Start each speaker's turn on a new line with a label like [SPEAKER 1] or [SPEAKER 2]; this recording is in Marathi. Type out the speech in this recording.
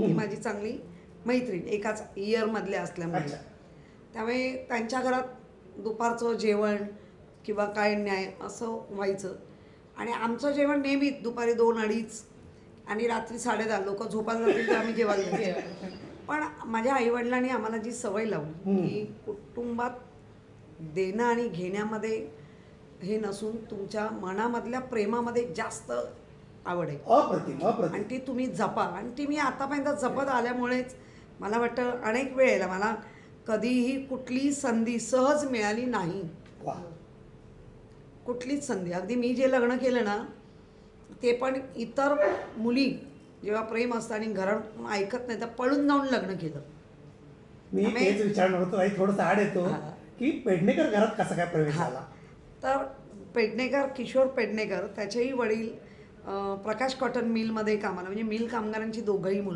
[SPEAKER 1] ती माझी चांगली मैत्रीण, एकाच इयरमधले असल्यामुळे.
[SPEAKER 2] अच्छा.
[SPEAKER 1] त्यामुळे त्यांच्या घरात दुपारचं जेवण किंवा काय न्याय असं व्हायचं आणि आमचं जेवण नेहमीच दुपारी 2-2:30 आणि रात्री 10:30 लोकं झोपायला जातील तर आम्ही जेवायला जायचो. पण माझ्या आईवडिलांनी आम्हाला जी सवय लावली की कुटुंबात देणं आणि घेण्यामध्ये हे नसून तुमच्या मनामधल्या प्रेमामध्ये जास्त आवड आहे
[SPEAKER 2] अप्रतिम
[SPEAKER 1] आणि
[SPEAKER 2] अप्रतिम.
[SPEAKER 1] ती तुम्ही जपा आणि ती मी आतापर्यंत जपत आल्यामुळेच मला वाटतं अनेक वेळेला मला कधीही कुठलीही संधी सहज मिळाली नाही.
[SPEAKER 2] वा.
[SPEAKER 1] कुठलीच संधी, अगदी मी जे लग्न केलं ना ते पण इतर मुली जेव्हा प्रेम असतं आणि घरात ऐकत नाही तर पळून जाऊन लग्न केलं.
[SPEAKER 2] मी
[SPEAKER 1] त्यामुळे-
[SPEAKER 2] तेच विचारणार होतो, आई थोडंसं आड येतो
[SPEAKER 1] हां.
[SPEAKER 2] की पेडणेकर घरात कसा काय प्रवेश
[SPEAKER 1] हां.
[SPEAKER 2] झाला?
[SPEAKER 1] तर पेडणेकर, किशोर पेडणेकर, त्याचेही वडील प्रकाश कॉटन मिलमध्ये कामाला, म्हणजे मिल कामगारांची दोघंही मुलं